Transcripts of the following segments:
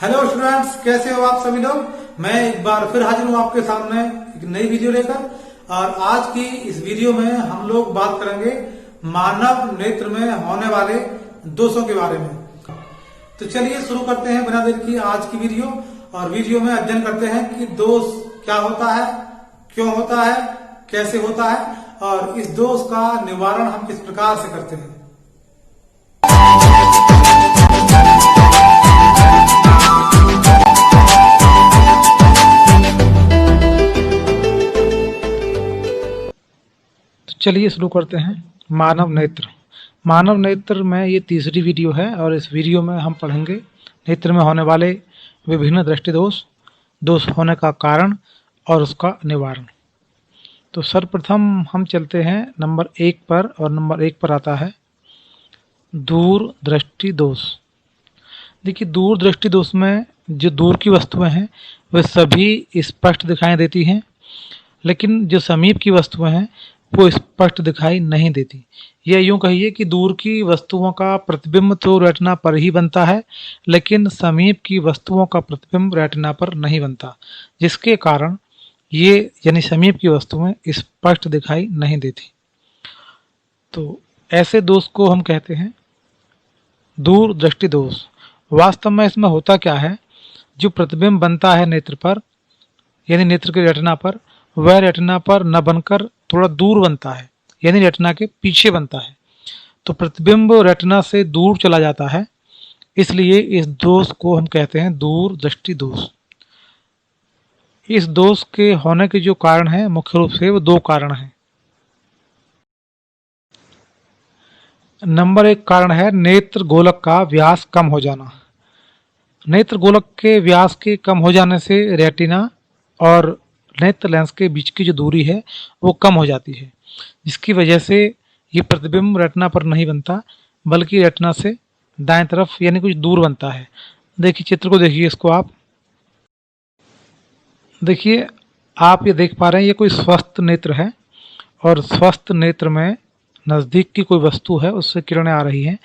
Hello students, कैसे हो आप सभी लोग। मैं एक बार फिर हाजिर हूँ आपके सामने एक नई वीडियो लेकर। और आज की इस वीडियो में हम लोग बात करेंगे मानव नेत्र में होने वाले दोषों के बारे में। तो चलिए शुरू करते हैं बिना देर की आज की वीडियो। और वीडियो में अध्ययन करते हैं कि दोष क्या होता है, क्यों होता है, कैसे होता है और इस दोष का निवारण हम किस प्रकार से करते हैं। चलिए शुरू करते हैं। मानव नेत्र। मानव नेत्र में ये तीसरी वीडियो है और इस वीडियो में हम पढ़ेंगे नेत्र में होने वाले विभिन्न दृष्टि दोष, दोष होने का कारण और उसका निवारण। तो सर्वप्रथम हम चलते हैं नंबर 1 पर, और नंबर 1 पर आता है दूर दृष्टि दोष। देखिए, दूर दृष्टि दोष में जो दूर की वस्तुएं हैं वे सभी स्पष्ट दिखाई देती हैं, लेकिन जो समीप की वस्तुएं हैं वो स्पष्ट दिखाई नहीं देती। यह यूं कहिए कि दूर की वस्तुओं का प्रतिबिंब तो रेटिना पर ही बनता है, लेकिन समीप की वस्तुओं का प्रतिबिंब रेटिना पर नहीं बनता, जिसके कारण ये यानी समीप की वस्तुएं स्पष्ट दिखाई नहीं देती। तो ऐसे दोष को हम कहते हैं दूर दृष्टि दोष। वास्तव में इसमें होता क्या है, जो प्रतिबिंब बनता है नेत्र पर यानी नेत्र के रेटिना पर, वह रेटिना पर न बनकर थोड़ा दूर बनता है, यानी रेटिना के पीछे बनता है। तो प्रतिबिंब रेटिना से दूर चला जाता है, इसलिए इस दोष को हम कहते हैं दूर दृष्टि दोष। इस दोष के होने के जो कारण है मुख्य रूप से वो 2 कारण हैं। नंबर 1 कारण है नेत्र गोलक का व्यास कम हो जाना। नेत्र गोलक के व्यास के कम हो जाने से रेटिना और नेत्र लेंस के बीच की जो दूरी है वो कम हो जाती है, जिसकी वजह से ये प्रतिबिंब रेटिना पर नहीं बनता, बल्कि रेटिना से दाएं तरफ यानी कुछ दूर बनता है। देखिए चित्र को, देखिए इसको आप देखिए, आप ये देख पा रहे हैं ये कोई स्वस्थ नेत्र है, और स्वस्थ नेत्र में नज़दीक की कोई वस्तु है उससे किरणें आ रही हैं,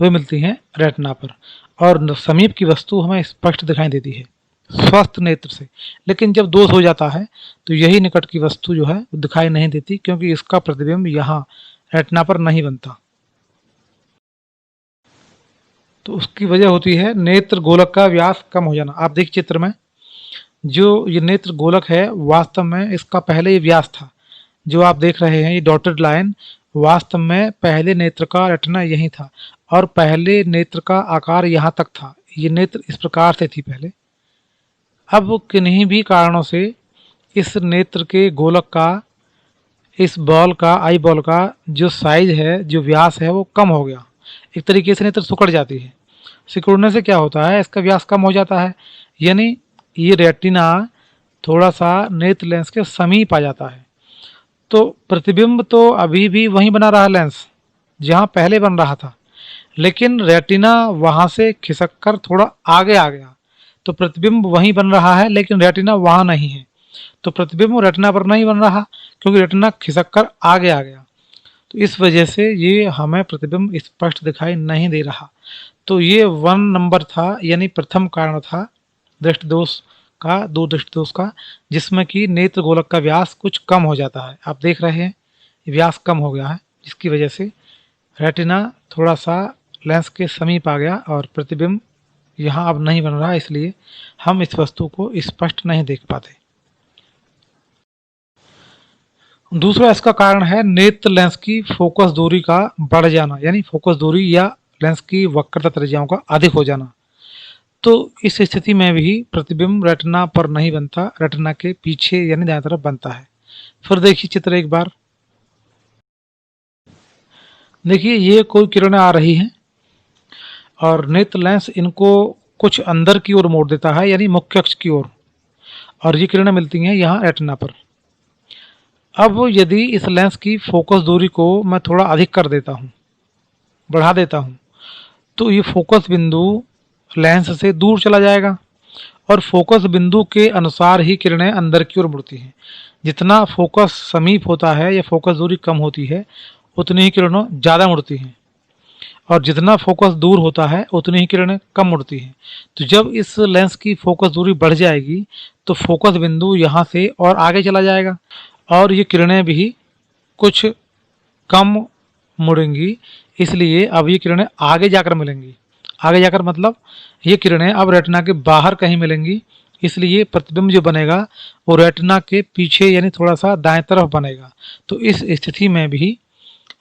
वे मिलती हैं रेटिना पर, और समीप की वस्तु हमें स्पष्ट दिखाई देती है स्वस्थ नेत्र से। लेकिन जब दोष हो जाता है तो यही निकट की वस्तु जो है वो दिखाई नहीं देती, क्योंकि इसका प्रतिबिंब यहाँ रेटिना पर नहीं बनता। तो उसकी वजह होती है नेत्र गोलक का व्यास कम हो जाना। आप देखिए चित्र में, जो ये नेत्र गोलक है वास्तव में इसका पहले ये व्यास था, जो आप देख रहे हैं ये डॉटेड लाइन, वास्तव में पहले नेत्र का रेटिना यही था और पहले नेत्र का आकार यहाँ तक था। ये नेत्र इस प्रकार से थी पहले। अब किन्हीं भी कारणों से इस नेत्र के गोलक का, इस बॉल का, आई बॉल का जो साइज है, जो व्यास है वो कम हो गया। एक तरीके से नेत्र सिकुड़ जाती है। सिकुड़ने से क्या होता है, इसका व्यास कम हो जाता है, यानी ये रेटिना थोड़ा सा नेत्र लेंस के समीप आ जाता है। तो प्रतिबिंब तो अभी भी वहीं बना रहा लेंस जहाँ पहले बन रहा था, लेकिन रेटिना वहाँ से खिसक कर थोड़ा आगे आ गया। तो प्रतिबिंब वहीं बन रहा है, लेकिन रेटिना वहाँ नहीं है। तो प्रतिबिंब रेटिना पर नहीं बन रहा, क्योंकि रेटिना खिसक कर आगे आ गया। तो इस वजह से ये हमें प्रतिबिंब स्पष्ट दिखाई नहीं दे रहा। तो ये 1 नंबर था, यानी प्रथम कारण था दृष्टि दोष का, दो दृष्टि दोष का, जिसमें कि नेत्र गोलक का व्यास कुछ कम हो जाता है। आप देख रहे हैं व्यास कम हो गया है, जिसकी वजह से रेटिना थोड़ा सा लेंस के समीप आ गया और प्रतिबिंब यहाँ अब नहीं बन रहा, इसलिए हम इस वस्तु को स्पष्ट नहीं देख पाते। दूसरा इसका कारण है नेत्र लेंस की फोकस दूरी का बढ़ जाना, यानी फोकस दूरी या लेंस की वक्रता त्रिज्याओं का अधिक हो जाना। तो इस स्थिति में भी प्रतिबिंब रेटिना पर नहीं बनता, रेटिना के पीछे यानी दाएं तरफ बनता है। फिर देखिए चित्र एक बार, देखिए ये कोई किरणें आ रही हैं और नेत्र लेंस इनको कुछ अंदर की ओर मोड़ देता है, यानी मुख्य अक्ष की ओर, और ये किरणें मिलती हैं यहाँ रेटिना पर। अब यदि इस लेंस की फोकस दूरी को मैं थोड़ा अधिक कर देता हूँ, बढ़ा देता हूँ, तो ये फोकस बिंदु लेंस से दूर चला जाएगा और फोकस बिंदु के अनुसार ही किरणें अंदर की ओर मुड़ती हैं। जितना फोकस समीप होता है या फोकस दूरी कम होती है, उतनी ही किरणें ज़्यादा मुड़ती हैं। और जितना फोकस दूर होता है उतनी ही किरणें कम उड़ती हैं। तो जब इस लेंस की फोकस दूरी बढ़ जाएगी तो फोकस बिंदु यहाँ से और आगे चला जाएगा और ये किरणें भी कुछ कम मुड़ेंगी, इसलिए अब ये किरणें आगे जाकर मिलेंगी। आगे जाकर मतलब ये किरणें अब रेटिना के बाहर कहीं मिलेंगी, इसलिए प्रतिबिंब जो बनेगा वो रेटिना के पीछे यानी थोड़ा सा दाएं तरफ बनेगा। तो इस स्थिति में भी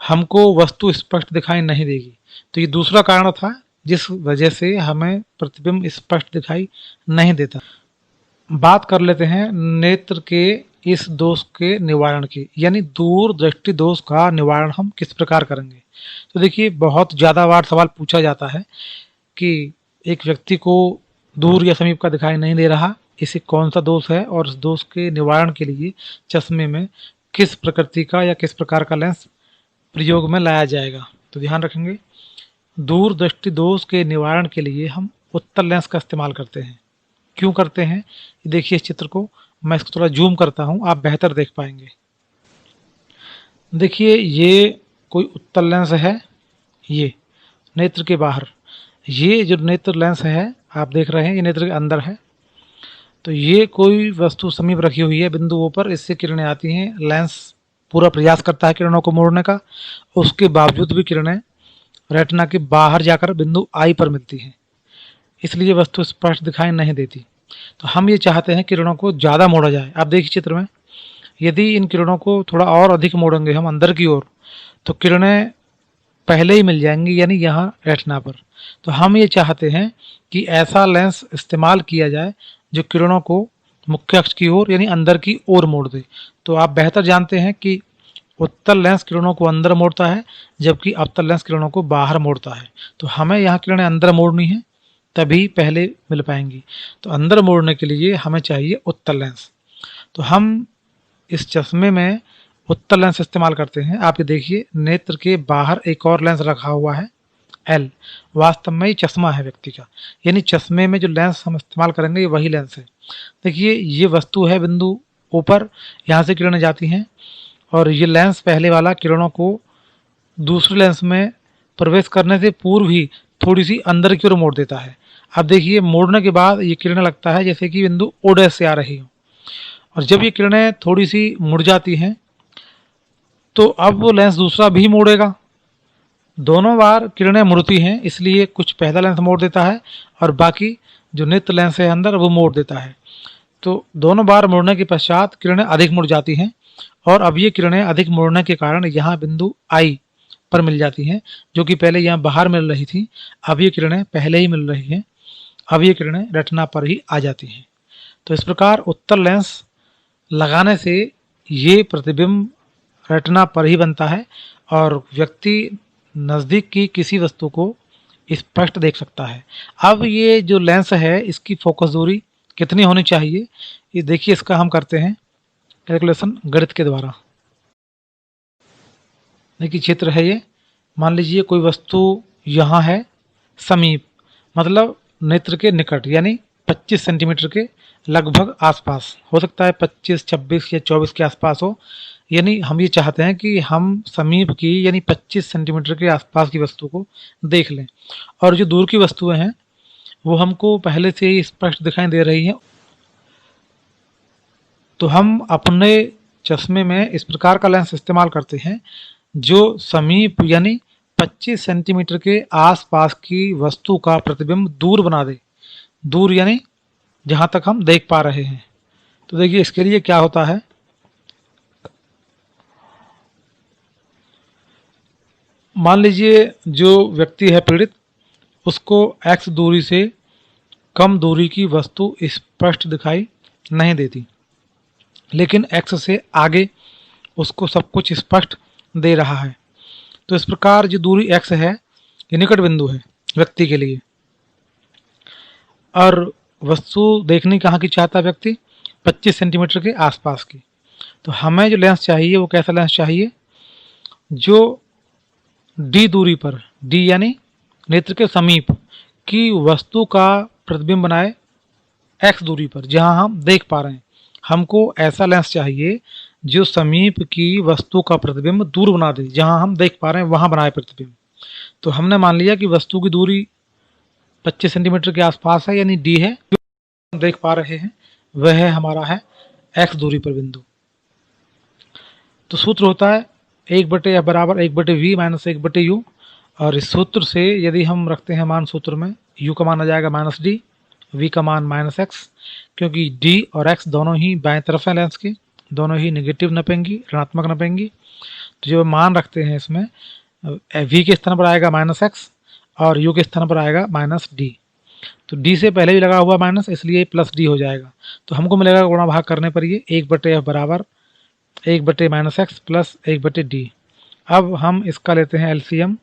हमको वस्तु स्पष्ट दिखाई नहीं देगी। तो ये दूसरा कारण था जिस वजह से हमें प्रतिबिंब स्पष्ट दिखाई नहीं देता। बात कर लेते हैं नेत्र के इस दोष के निवारण की, यानी दूर दृष्टि दोष का निवारण हम किस प्रकार करेंगे। तो देखिए, बहुत ज़्यादा बार सवाल पूछा जाता है कि एक व्यक्ति को दूर या समीप का दिखाई नहीं दे रहा, इसे कौन सा दोष है और इस दोष के निवारण के लिए चश्मे में किस प्रकृति का या किस प्रकार का लेंस प्रयोग में लाया जाएगा। तो ध्यान रखेंगे, दूर दृष्टि दोष के निवारण के लिए हम उत्तल लेंस का इस्तेमाल करते हैं। क्यों करते हैं, देखिए इस चित्र को, मैं इसको थोड़ा जूम करता हूं, आप बेहतर देख पाएंगे। देखिए ये कोई उत्तल लेंस है, ये नेत्र के बाहर, ये जो नेत्र लेंस है आप देख रहे हैं ये नेत्र के अंदर है। तो ये कोई वस्तु समीप रखी हुई है बिंदुओं पर, इससे किरणें आती हैं, लेंस पूरा प्रयास करता है किरणों को मोड़ने का, उसके बावजूद भी किरणें रेटिना के बाहर जाकर बिंदु आई पर मिलती हैं, इसलिए वस्तु स्पष्ट दिखाई नहीं देती। तो हम ये चाहते हैं किरणों को ज़्यादा मोड़ा जाए। आप देखिए चित्र में, यदि इन किरणों को थोड़ा और अधिक मोड़ेंगे हम अंदर की ओर तो किरणें पहले ही मिल जाएंगी, यानी यहाँ रेटिना पर। तो हम ये चाहते हैं कि ऐसा लेंस इस्तेमाल किया जाए जो किरणों को मुख्य अक्ष की ओर यानी अंदर की ओर मोड़ दे। तो आप बेहतर जानते हैं कि उत्तल लेंस किरणों को अंदर मोड़ता है जबकि अवतल लेंस किरणों को बाहर मोड़ता है। तो हमें यहाँ किरणें अंदर मोड़नी है, तभी पहले मिल पाएंगी। तो अंदर मोड़ने के लिए हमें चाहिए उत्तल लेंस। तो हम इस चश्मे में उत्तल लेंस इस्तेमाल करते हैं। आप ये देखिए, नेत्र के बाहर एक और लेंस रखा हुआ है एल, वास्तव में ये चश्मा है व्यक्ति का, यानी चश्मे में जो लेंस हम इस्तेमाल करेंगे ये वही लेंस है। देखिए ये वस्तु है बिंदु ऊपर, यहाँ से किरणें जाती हैं और ये लेंस पहले वाला किरणों को दूसरे लेंस में प्रवेश करने से पूर्व ही थोड़ी सी अंदर की ओर मोड़ देता है। अब देखिए, मोड़ने के बाद ये किरणें लगता है जैसे कि बिंदु ओ डैश से आ रही हो, और जब ये किरणें थोड़ी सी मुड़ जाती हैं तो अब वो लेंस दूसरा भी मोड़ेगा। दोनों बार किरणें मुड़ती हैं, इसलिए कुछ पहला लेंस मोड़ देता है और बाकी जो नेत्र लेंस है अंदर वो मोड़ देता है। तो दोनों बार मुड़ने के पश्चात किरणें अधिक मुड़ जाती हैं और अब ये किरणें अधिक मुड़ने के कारण यहाँ बिंदु आई पर मिल जाती हैं, जो कि पहले यहाँ बाहर मिल रही थी, अब ये किरणें पहले ही मिल रही हैं, अब ये किरणें रेटिना पर ही आ जाती हैं। तो इस प्रकार उत्तल लेंस लगाने से ये प्रतिबिंब रेटिना पर ही बनता है और व्यक्ति नज़दीक की किसी वस्तु को स्पष्ट देख सकता है। अब ये जो लेंस है इसकी फोकस दूरी कितनी होनी चाहिए, ये देखिए, इसका हम करते हैं कैलकुलेशन गणित के द्वारा। देखिए चित्र है ये, मान लीजिए कोई वस्तु यहाँ है समीप, मतलब नेत्र के निकट, यानी 25 सेंटीमीटर के लगभग आसपास, हो सकता है 25, 26 या 24 के आसपास हो। यानी हम ये चाहते हैं कि हम समीप की यानी 25 सेंटीमीटर के आसपास की वस्तु को देख लें, और जो दूर की वस्तुएं हैं वो हमको पहले से ही स्पष्ट दिखाई दे रही हैं। तो हम अपने चश्मे में इस प्रकार का लेंस इस्तेमाल करते हैं जो समीप यानी 25 सेंटीमीटर के आसपास की वस्तु का प्रतिबिंब दूर बना दे, दूर यानी जहाँ तक हम देख पा रहे हैं। तो देखिए इसके लिए क्या होता है, मान लीजिए जो व्यक्ति है पीड़ित, उसको x दूरी से कम दूरी की वस्तु स्पष्ट दिखाई नहीं देती, लेकिन x से आगे उसको सब कुछ स्पष्ट दे रहा है। तो इस प्रकार जो दूरी x है ये निकट बिंदु है व्यक्ति के लिए, और वस्तु देखनी कहाँ की चाहता है व्यक्ति, 25 सेंटीमीटर के आसपास की। तो हमें जो लेंस चाहिए वो कैसा लेंस चाहिए, जो d दूरी पर, d यानी नेत्र के समीप की वस्तु का प्रतिबिंब बनाए x दूरी पर जहां हम देख पा रहे हैं। हमको ऐसा लेंस चाहिए जो समीप की वस्तु का प्रतिबिंब दूर बना दे, जहां हम देख पा रहे हैं वहां बनाए प्रतिबिंब। तो हमने मान लिया कि वस्तु की दूरी 25 सेंटीमीटर के आसपास है, यानी डी है। जो हम देख पा रहे हैं वह है हमारा है एक्स दूरी पर बिंदु। तो सूत्र होता है 1/f बराबर 1/v माइनस 1/u। और इस सूत्र से यदि हम रखते हैं मान सूत्र में, u का मान आ जाएगा -d, v का मान -x, क्योंकि d और x दोनों ही बाएं तरफ हैं लेंस के, दोनों ही नेगेटिव नपेंगी, ऋणात्मक नपेंगी। तो जो मान रखते हैं इसमें, v के स्थान पर आएगा -x और u के स्थान पर आएगा -d। तो d से पहले भी लगा हुआ माइनस, इसलिए +d हो जाएगा। तो हमको मिलेगा गुणा भाग करने पर ये 1/f बराबर 1/-x प्लस 1/d। अब हम इसका लेते हैं एलसीएम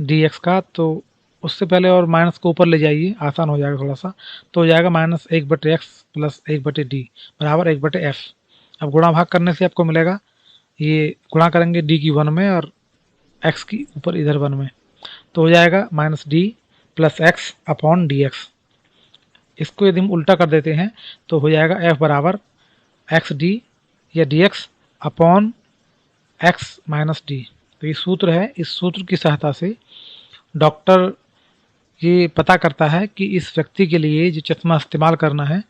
dx का, तो उससे पहले और माइनस को ऊपर ले जाइए, आसान हो जाएगा थोड़ा सा। तो हो जाएगा -1/x प्लस 1/d बराबर 1/f। अब गुणा भाग करने से आपको मिलेगा, ये गुणा करेंगे d की 1 में और x की ऊपर इधर 1 में, तो हो जाएगा -d plus x upon dx। इसको यदि हम उल्टा कर देते हैं तो हो जाएगा f बराबर xd या dx upon x minus d। तो ये सूत्र है, इस सूत्र की सहायता से डॉक्टर ये पता करता है कि इस व्यक्ति के लिए जो चश्मा इस्तेमाल करना है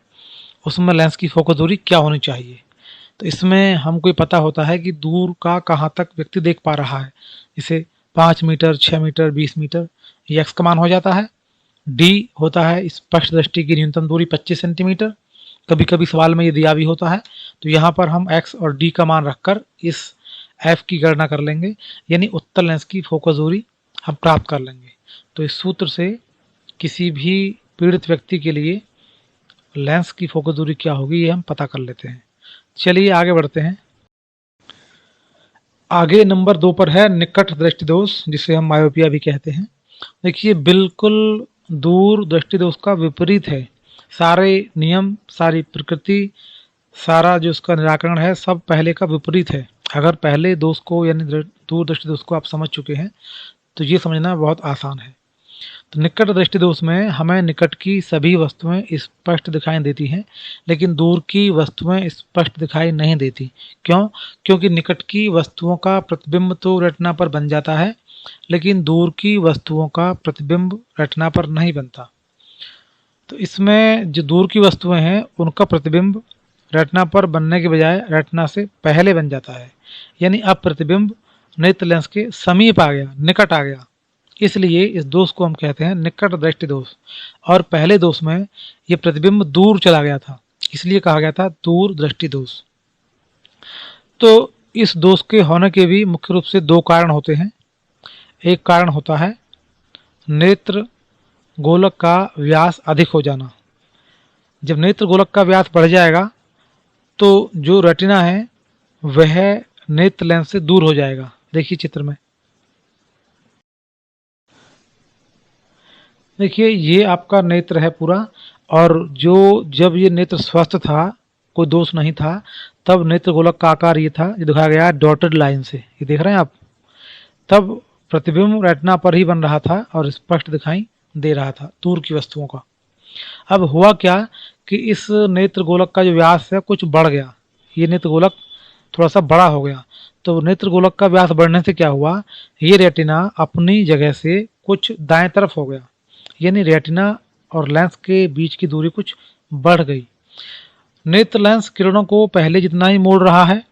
उसमें लेंस की फोकस दूरी क्या होनी चाहिए। तो इसमें हमको पता होता है कि दूर का कहाँ तक व्यक्ति देख पा रहा है, जैसे 5 मीटर, 6 मीटर, 20 मीटर, ये x का मान हो जाता है। d होता है स्पष्ट दृष्टि की न्यूनतम दूरी 25 सेंटीमीटर, कभी कभी सवाल में ये दिया भी होता है। तो यहाँ पर हम x और d का मान रखकर इस f की गणना कर लेंगे, यानी उत्तल लेंस की फोकस दूरी हम प्राप्त कर लेंगे। तो इस सूत्र से किसी भी पीड़ित व्यक्ति के लिए लेंस की फोकस दूरी क्या होगी ये हम पता कर लेते हैं। चलिए आगे बढ़ते हैं। आगे नंबर 2 पर है निकट दृष्टि दोष, जिसे हम मायोपिया भी कहते हैं। देखिए बिल्कुल दूर दृष्टि दोष का विपरीत है। सारे नियम, सारी प्रकृति, सारा जो उसका निराकरण है सब पहले का विपरीत है। अगर पहले दोष को यानी दूर दृष्टि दोष को आप समझ चुके हैं तो ये समझना बहुत आसान है। तो निकट दृष्टि दोष में हमें निकट की सभी वस्तुएं स्पष्ट दिखाई देती हैं, लेकिन दूर की वस्तुएं स्पष्ट दिखाई नहीं देती। क्यों? क्योंकि निकट की वस्तुओं का प्रतिबिंब तो रेटिना पर बन जाता है, लेकिन दूर की वस्तुओं का प्रतिबिंब रेटिना पर नहीं बनता। तो इसमें जो दूर की वस्तुएं हैं उनका प्रतिबिंब रेटिना पर बनने के बजाय रेटिना से पहले बन जाता है, यानी अब प्रतिबिंब नेत्र लेंस के समीप आ गया, निकट आ गया। इसलिए इस दोष को हम कहते हैं निकट दृष्टि दोष। और पहले दोष में ये प्रतिबिंब दूर चला गया था, इसलिए कहा गया था दूर दृष्टि दोष। तो इस दोष के होने के भी मुख्य रूप से 2 कारण होते हैं। एक कारण होता है नेत्र गोलक का व्यास अधिक हो जाना। जब नेत्र गोलक का व्यास बढ़ जाएगा तो जो रेटिना है वह नेत्र लेंस से दूर हो जाएगा। देखिए चित्र में, देखिए ये आपका नेत्र है पूरा, और जो जब ये नेत्र स्वस्थ था, कोई दोष नहीं था, तब नेत्र गोलक का आकार ये था, ये दिखाया गया डॉटेड लाइन से, ये देख रहे हैं आप। तब प्रतिबिंब रेटिना पर ही बन रहा था और स्पष्ट दिखाई दे रहा था दूर की वस्तुओं का। अब हुआ क्या कि इस नेत्र गोलक का जो व्यास है कुछ बढ़ गया, ये नेत्र गोलक थोड़ा सा बड़ा हो गया। तो नेत्र गोलक का व्यास बढ़ने से क्या हुआ, ये रेटिना अपनी जगह से कुछ दाएं तरफ हो गया, यानी रेटिना और लेंस के बीच की दूरी कुछ बढ़ गई। नेत्र लेंस किरणों को पहले जितना ही मोड़ रहा है,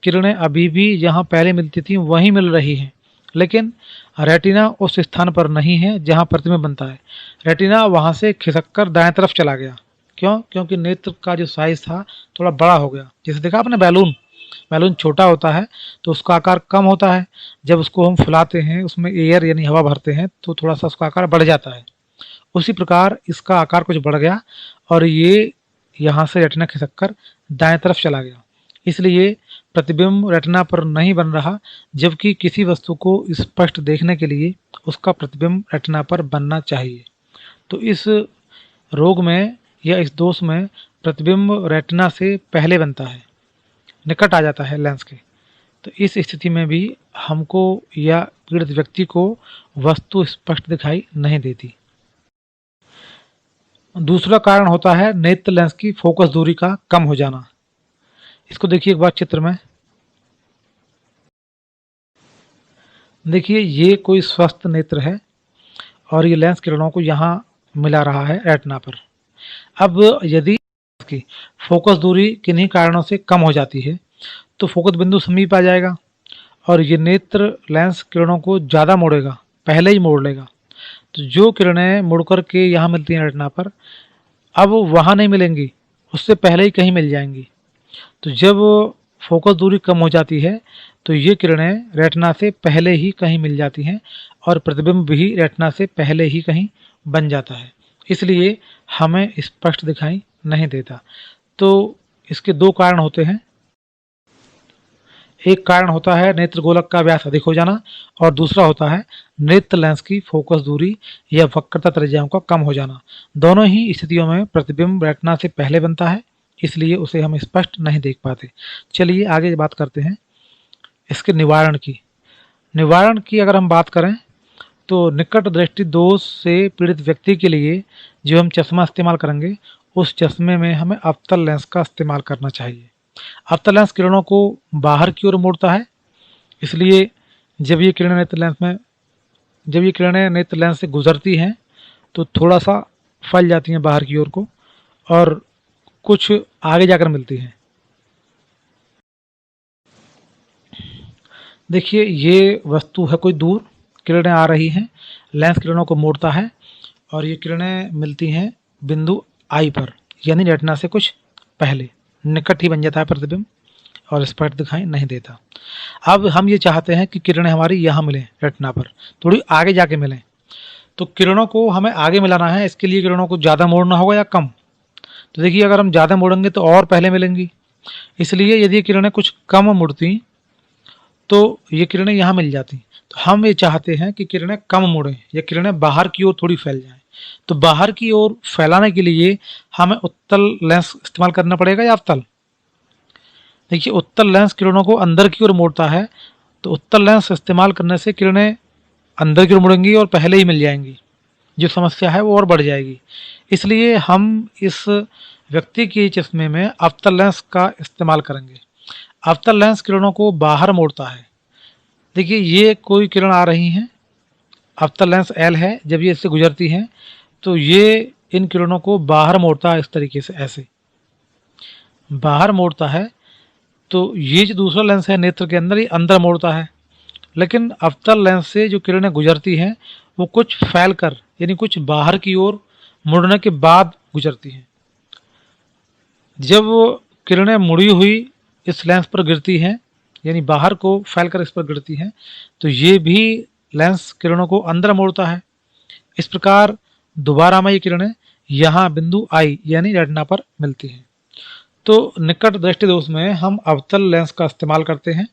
किरणें अभी भी जहाँ पहले मिलती थी वहीं मिल रही हैं, लेकिन रेटिना उस स्थान पर नहीं है जहाँ प्रतिबिंब बनता है। रेटिना वहाँ से खिसक कर दाएं तरफ चला गया। क्यों? क्योंकि नेत्र का जो साइज था थोड़ा बड़ा हो गया। जैसे देखा आपने बैलून, बैलून छोटा होता है तो उसका आकार कम होता है, जब उसको हम फुलाते हैं उसमें एयर यानी हवा भरते हैं तो थोड़ा सा उसका आकार बढ़ जाता है। उसी प्रकार इसका आकार कुछ बढ़ गया और ये यहाँ से रेटिना खिसक कर दाएं तरफ चला गया, इसलिए प्रतिबिंब रेटिना पर नहीं बन रहा, जबकि किसी वस्तु को स्पष्ट देखने के लिए उसका प्रतिबिंब रेटिना पर बनना चाहिए। तो इस रोग में या इस दोष में प्रतिबिंब रेटिना से पहले बनता है, निकट आ जाता है लेंस के। तो इस स्थिति में भी हमको या पीड़ित व्यक्ति को वस्तु स्पष्ट दिखाई नहीं देती। दूसरा कारण होता है नेत्र लेंस की फोकस दूरी का कम हो जाना। इसको देखिए एक बार चित्र में, देखिए ये कोई स्वस्थ नेत्र है और ये लेंस किरणों को यहाँ मिला रहा है रेटिना पर। अब यदि इसकी फोकस दूरी किन्हीं कारणों से कम हो जाती है तो फोकस बिंदु समीप आ जाएगा और ये नेत्र लेंस किरणों को ज़्यादा मोड़ेगा, पहले ही मोड़ लेगा। तो जो किरणें मुड़ कर के यहाँ मिलती हैं रेटिना पर, अब वहाँ नहीं मिलेंगी, उससे पहले ही कहीं मिल जाएंगी। तो जब फोकस दूरी कम हो जाती है तो ये किरणें रेटिना से पहले ही कहीं मिल जाती हैं और प्रतिबिंब भी रेटिना से पहले ही कहीं बन जाता है, इसलिए हमें स्पष्ट दिखाई नहीं देता। तो इसके दो कारण होते हैं। एक कारण होता है नेत्र गोलक का व्यास अधिक हो जाना और दूसरा होता है नेत्र लेंस की फोकस दूरी या वक्रता त्रिज्याओं का कम हो जाना। दोनों ही स्थितियों में प्रतिबिंब रेटिना से पहले बनता है, इसलिए उसे हम स्पष्ट नहीं देख पाते। चलिए आगे बात करते हैं इसके निवारण की। निवारण की अगर हम बात करें तो निकट दृष्टि दोष से पीड़ित व्यक्ति के लिए जो हम चश्मा इस्तेमाल करेंगे उस चश्मे में हमें अवतल लेंस का इस्तेमाल करना चाहिए। अवतल लेंस किरणों को बाहर की ओर मोड़ता है, इसलिए जब ये किरणें नेत्र लेंस से गुजरती हैं तो थोड़ा सा फैल जाती हैं बाहर की ओर को और कुछ आगे जाकर मिलती हैं। देखिए ये वस्तु है कोई दूर, किरणें आ रही हैं, लेंस किरणों को मोड़ता है और ये किरणें मिलती हैं बिंदु आई पर, यानी रेटिना से कुछ पहले। निकट ही बन जाता है प्रतिबिंब और स्पष्ट दिखाई नहीं देता। अब हम ये चाहते हैं कि किरणें हमारी यहाँ मिलें, रेटिना पर थोड़ी आगे जाके मिलें। तो किरणों को हमें आगे मिलाना है, इसके लिए किरणों को ज़्यादा मोड़ना होगा या कम। तो देखिए अगर हम ज़्यादा मोड़ेंगे तो और पहले मिलेंगी, इसलिए यदि किरणें कुछ कम मुड़ती तो ये किरणें यहाँ मिल जाती। तो हम ये चाहते हैं कि किरणें कम मुड़ें या किरणें बाहर की ओर थोड़ी फैल जाएं। तो बाहर की ओर फैलाने के लिए हमें उत्तल लेंस इस्तेमाल करना पड़ेगा या अवतल। देखिए उत्तल लेंस किरणों को अंदर की ओर मोड़ता है, तो उत्तल लेंस इस्तेमाल करने से किरणें अंदर की ओर मुड़ेंगी और पहले ही मिल जाएंगी, जो समस्या है वो और बढ़ जाएगी। इसलिए हम इस व्यक्ति के चश्मे में अवतल लेंस का इस्तेमाल करेंगे। अवतल लेंस किरणों को बाहर मोड़ता है। देखिए ये कोई किरण आ रही हैं, अवतल लेंस L है, जब ये इससे गुजरती हैं तो ये इन किरणों को बाहर मोड़ता है, इस तरीके से ऐसे बाहर मोड़ता है। तो ये जो दूसरा लेंस है नेत्र के अंदर, ये अंदर मोड़ता है। लेकिन अवतल लेंस से जो किरणें गुजरती हैं वो कुछ फैल कर, यानी कुछ बाहर की ओर मुड़ने के बाद गुजरती हैं। जब किरणें मुड़ी हुई इस लेंस पर गिरती हैं, यानी बाहर को फैलकर इस पर गिरती हैं, तो ये भी लेंस किरणों को अंदर मोड़ता है। इस प्रकार दोबारा में ये किरणें यहाँ बिंदु आई यानी रेटिना पर मिलती हैं। तो निकट दृष्टि दोष में हम अवतल लेंस का इस्तेमाल करते हैं।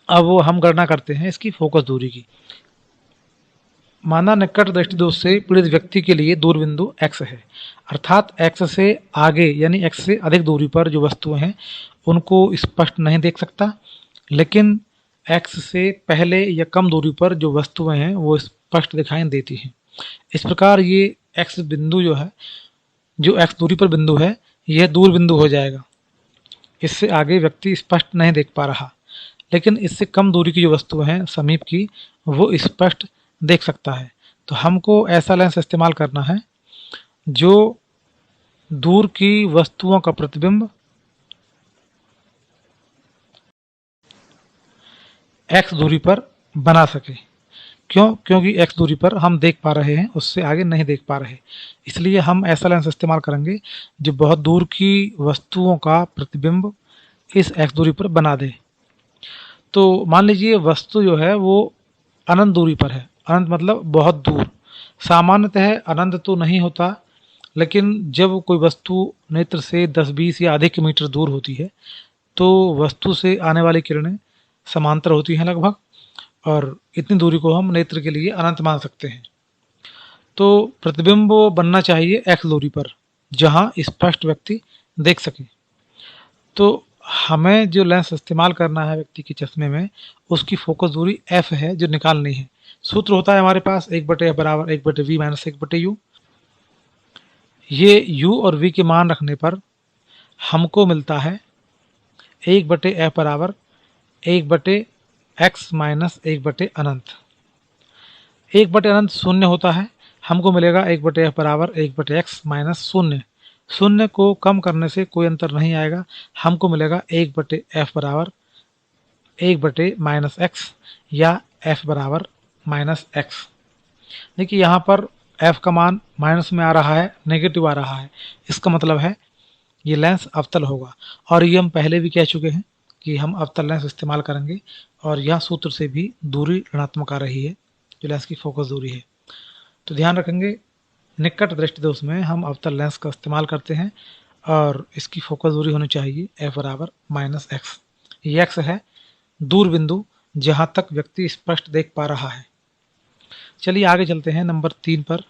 अब वो हम गणना करते हैं इसकी फोकस दूरी की। माना निकट दृष्टि दोष से पीड़ित व्यक्ति के लिए दूर बिंदु x है, अर्थात x से आगे यानी x से अधिक दूरी पर जो वस्तुएं हैं उनको स्पष्ट नहीं देख सकता, लेकिन x से पहले या कम दूरी पर जो वस्तुएं हैं वो स्पष्ट दिखाई देती हैं। इस प्रकार ये x बिंदु जो है, जो x दूरी पर बिंदु है, यह दूर बिंदु हो जाएगा। इससे आगे व्यक्ति स्पष्ट नहीं देख पा रहा, लेकिन इससे कम दूरी की जो वस्तुएं हैं समीप की, वो स्पष्ट देख सकता है। तो हमको ऐसा लेंस इस्तेमाल करना है जो दूर की वस्तुओं का प्रतिबिंब x दूरी पर बना सके। क्योंकि x दूरी पर हम देख पा रहे हैं, उससे आगे नहीं देख पा रहे, इसलिए हम ऐसा लेंस इस्तेमाल करेंगे जो बहुत दूर की वस्तुओं का प्रतिबिंब इस x दूरी पर बना दे। तो मान लीजिए वस्तु जो है वो अनंत दूरी पर है। अनंत मतलब बहुत दूर। सामान्यतः अनंत तो नहीं होता, लेकिन जब कोई वस्तु नेत्र से 10-20 या अधिक मीटर दूर होती है तो वस्तु से आने वाली किरणें समांतर होती हैं लगभग, और इतनी दूरी को हम नेत्र के लिए अनंत मान सकते हैं। तो प्रतिबिंब बनना चाहिए x दूरी पर, जहाँ स्पष्ट व्यक्ति देख सके। तो हमें जो लेंस इस्तेमाल करना है व्यक्ति के चश्मे में, उसकी फोकस दूरी f है जो निकालनी है। सूत्र होता है हमारे पास 1/f बराबर 1/v माइनस 1/u। ये u और v के मान रखने पर हमको मिलता है 1/f बराबर 1/x माइनस 1/अनंत। एक बटे अनंत शून्य होता है, हमको मिलेगा 1/f बराबर 1/x माइनस शून्य। शून्य को कम करने से कोई अंतर नहीं आएगा, हमको मिलेगा 1/f बराबर 1/-x या f बराबर -x। देखिए यहाँ पर f का मान माइनस में आ रहा है, नेगेटिव आ रहा है, इसका मतलब है ये लेंस अवतल होगा। और ये हम पहले भी कह चुके हैं कि हम अवतल लेंस इस्तेमाल करेंगे, और यह सूत्र से भी दूरी ऋणात्मक आ रही है जो लेंस की फोकस दूरी है। तो ध्यान रखेंगे, निकट दृष्टि दोष में हम अवतल लेंस का इस्तेमाल करते हैं और इसकी फोकस दूरी होनी चाहिए f बराबर -x। ये x है दूर बिंदु जहाँ तक व्यक्ति स्पष्ट देख पा रहा है। चलिए आगे चलते हैं नंबर 3 पर।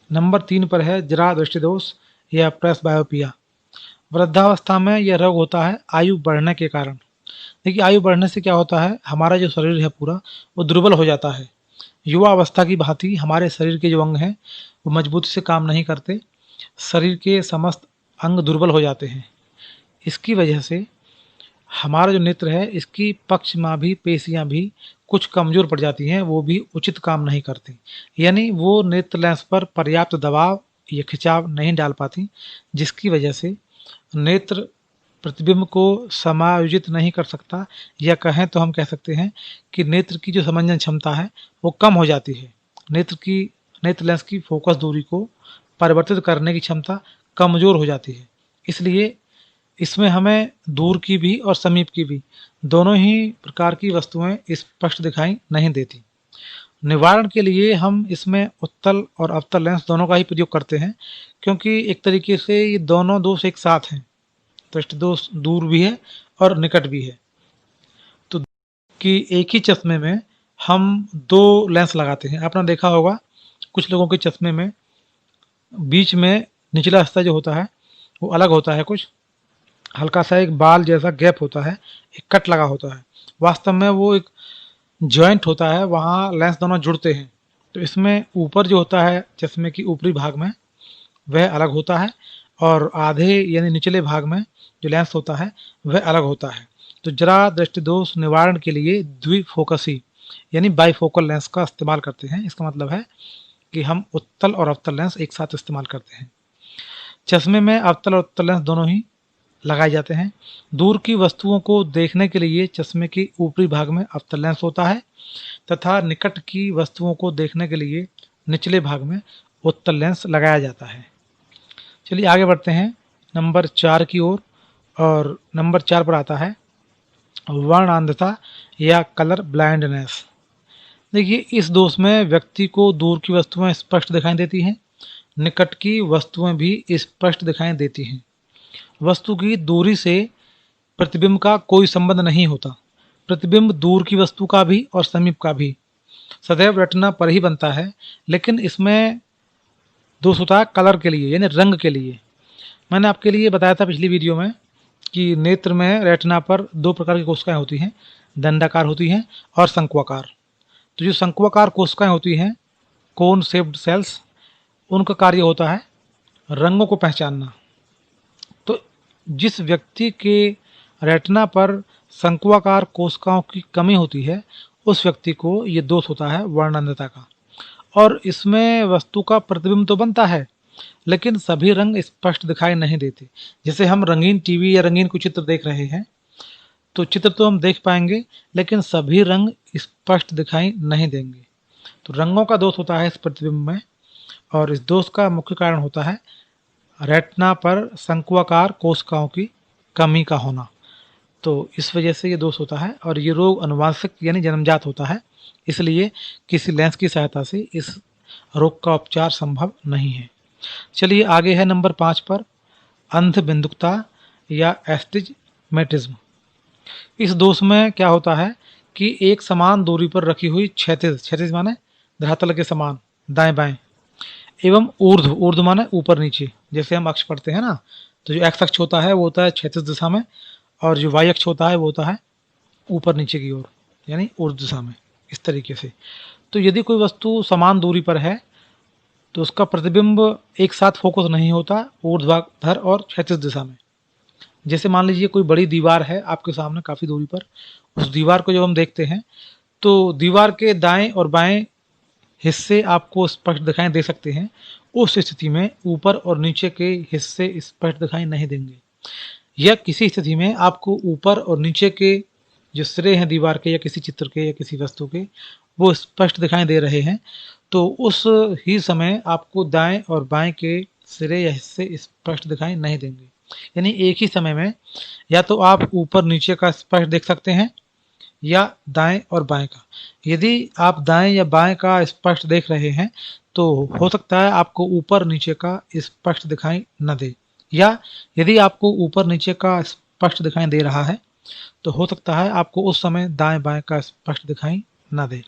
नंबर 3 पर है जरा दृष्टि दोष या प्रेसबायोपिया। वृद्धावस्था में यह रोग होता है आयु बढ़ने के कारण। देखिए आयु बढ़ने से क्या होता है, हमारा जो शरीर है पूरा वो दुर्बल हो जाता है। युवा अवस्था की भांति हमारे शरीर के जो अंग हैं वो मजबूती से काम नहीं करते, शरीर के समस्त अंग दुर्बल हो जाते हैं। इसकी वजह से हमारा जो नेत्र है इसकी पक्षमाभी पेशियां भी कुछ कमज़ोर पड़ जाती हैं, वो भी उचित काम नहीं करती, यानी वो नेत्र लेंस पर पर्याप्त दबाव या खिंचाव नहीं डाल पाती, जिसकी वजह से नेत्र प्रतिबिंब को समायोजित नहीं कर सकता, या कहें तो हम कह सकते हैं कि नेत्र की जो समंजन क्षमता है वो कम हो जाती है। नेत्र लेंस की फोकस दूरी को परिवर्तित करने की क्षमता कमज़ोर हो जाती है। इसलिए इसमें हमें दूर की भी और समीप की भी दोनों ही प्रकार की वस्तुएं स्पष्ट दिखाई नहीं देती। निवारण के लिए हम इसमें उत्तल और अवतल लेंस दोनों का ही प्रयोग करते हैं, क्योंकि एक तरीके से ये दोनों दोष एक साथ हैं। दृष्टि दोष दूर भी है और निकट भी है। तो कि एक ही चश्मे में हम 2 लेंस लगाते हैं। आपने देखा होगा कुछ लोगों के चश्मे में बीच में निचला हिस्सा जो होता है वो अलग होता है, कुछ हल्का सा एक बाल जैसा गैप होता है, एक कट लगा होता है। वास्तव में वो एक जॉइंट होता है, वहाँ लेंस दोनों जुड़ते हैं। तो इसमें ऊपर जो होता है चश्मे की ऊपरी भाग में वह अलग होता है, और आधे यानी निचले भाग में जो लेंस होता है वह अलग होता है। तो जरा दृष्टि दोष निवारण के लिए द्विफोकसी यानी बाईफोकल लेंस का इस्तेमाल करते हैं। इसका मतलब है कि हम उत्तल और अवतल लेंस एक साथ इस्तेमाल करते हैं। चश्मे में अवतल और उत्तल लेंस दोनों ही लगाए जाते हैं। दूर की वस्तुओं को देखने के लिए चश्मे के ऊपरी भाग में अवतल लेंस होता है, तथा निकट की वस्तुओं को देखने के लिए निचले भाग में उत्तल लेंस लगाया जाता है। चलिए आगे बढ़ते हैं नंबर 4 की ओर, और नंबर 4 पर आता है वर्णांधता या कलर ब्लाइंडनेस। देखिए इस दोष में व्यक्ति को दूर की वस्तुएं स्पष्ट दिखाई देती हैं, निकट की वस्तुएं भी स्पष्ट दिखाई देती हैं। वस्तु की दूरी से प्रतिबिंब का कोई संबंध नहीं होता। प्रतिबिंब दूर की वस्तु का भी और समीप का भी सदैव रेटिना पर ही बनता है, लेकिन इसमें दोष होता है कलर के लिए यानी रंग के लिए। मैंने आपके लिए बताया था पिछली वीडियो में कि नेत्र में रेटिना पर 2 प्रकार की कोशिकाएं होती हैं, दंडाकार होती हैं और शंक्वाकार। तो जो शंक्वाकार कोशिकाएं होती हैं, कोन शेप्ड सेल्स, उनका कार्य होता है रंगों को पहचानना। तो जिस व्यक्ति के रेटिना पर शंक्वाकार कोशिकाओं की कमी होती है उस व्यक्ति को ये दोष होता है वर्णांधता का। और इसमें वस्तु का प्रतिबिंब तो बनता है, लेकिन सभी रंग स्पष्ट दिखाई नहीं देते। जैसे हम रंगीन टीवी या रंगीन कोई चित्र देख रहे हैं तो चित्र तो हम देख पाएंगे, लेकिन सभी रंग स्पष्ट दिखाई नहीं देंगे। तो रंगों का दोष होता है इस प्रतिबिंब में, और इस दोष का मुख्य कारण होता है रेटिना पर शंक्वाकार कोशिकाओं की कमी का होना। तो इस वजह से ये दोष होता है, और ये रोग अनुवांशिक यानी जन्मजात होता है, इसलिए किसी लेंस की सहायता से इस रोग का उपचार संभव नहीं है। चलिए आगे है नंबर 5 पर अंधबिंदुकता या एस्टिजमेटिज्म। इस दोष में क्या होता है कि एक समान दूरी पर रखी हुई क्षैतिज माने धरातल के समान दाएं बाएं, एवं ऊर्ध्व माने ऊपर नीचे, जैसे हम अक्ष पढ़ते हैं ना, तो जो एक्स अक्ष होता है वो होता है क्षैतिज दिशा में, और जो वाई अक्ष होता है वो होता है ऊपर नीचे की ओर यानी ऊर्ध्व दिशा में, इस तरीके से। तो यदि कोई वस्तु समान दूरी पर है तो उसका प्रतिबिंब एक साथ फोकस नहीं होता ऊर्ध्वाधर और क्षैतिज दिशा में। जैसे मान लीजिए कोई बड़ी दीवार है आपके सामने काफ़ी दूरी पर, उस दीवार को जब हम देखते हैं तो दीवार के दाएं और बाएं हिस्से आपको स्पष्ट दिखाई दे सकते हैं। उस स्थिति में ऊपर और नीचे के हिस्से स्पष्ट दिखाई नहीं देंगे। या किसी स्थिति में आपको ऊपर और नीचे के जो सिरे हैं दीवार के या किसी चित्र के या किसी वस्तु के, वो स्पष्ट दिखाई दे रहे हैं, तो उस ही समय आपको दाएं और बाएं के सिरे या हिस्से स्पष्ट दिखाई नहीं देंगे। यानी एक ही समय में या तो आप ऊपर नीचे का स्पष्ट देख सकते हैं या दाएं और बाएं का। यदि आप दाएं या बाएं का स्पष्ट देख रहे हैं तो हो सकता है आपको ऊपर नीचे का स्पष्ट दिखाई न दे, या यदि आपको ऊपर नीचे का स्पष्ट दिखाई दे रहा है तो हो सकता है आपको उस समय दाएं बाएं का स्पष्ट दिखाई न दे।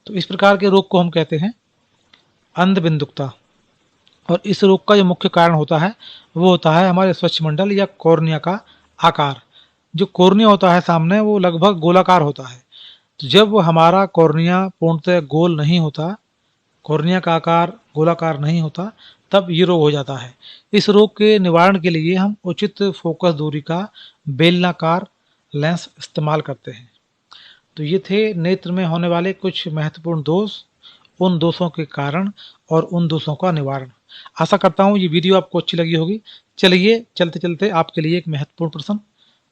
तो इस प्रकार के रोग को हम कहते हैं अंधबिंदुकता। और इस रोग का जो मुख्य कारण होता है वो होता है हमारे स्वच्छमंडल या कॉर्निया का आकार। जो कॉर्निया होता है सामने, वो लगभग गोलाकार होता है। तो जब हमारा कॉर्निया पूर्णतः गोल नहीं होता, कॉर्निया का आकार गोलाकार नहीं होता, तब ये रोग हो जाता है। इस रोग के निवारण के लिए हम उचित फोकस दूरी का बेलनाकार लेंस इस्तेमाल करते हैं। तो ये थे नेत्र में होने वाले कुछ महत्वपूर्ण दोष, उन दोषों के कारण और उन दोषों का निवारण। आशा करता हूँ ये वीडियो आपको अच्छी लगी होगी। चलिए चलते चलते आपके लिए एक महत्वपूर्ण प्रश्न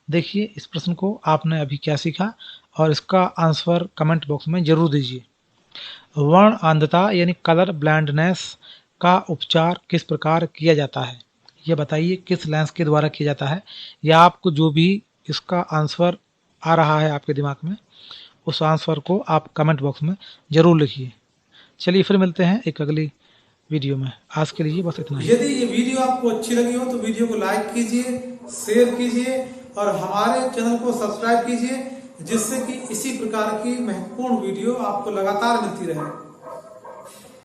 देखिए। इस प्रश्न को आपने अभी क्या सीखा और इसका आंसर कमेंट बॉक्स में जरूर दीजिए। वर्ण अंधता यानी कलर ब्लाइंडनेस का उपचार किस प्रकार किया जाता है, यह बताइए किस लेंस के द्वारा किया जाता है। या आपको जो भी इसका आंसर आ रहा है आपके दिमाग में, उस आंसर को आप कमेंट बॉक्स में ज़रूर लिखिए। चलिए फिर मिलते हैं एक अगली वीडियो में। आज के लिए बस इतना ही। यदि ये वीडियो आपको अच्छी लगी हो तो वीडियो को लाइक कीजिए, शेयर कीजिए और हमारे चैनल को सब्सक्राइब कीजिए, जिससे कि इसी प्रकार की महत्वपूर्ण वीडियो आपको लगातार मिलती रहे।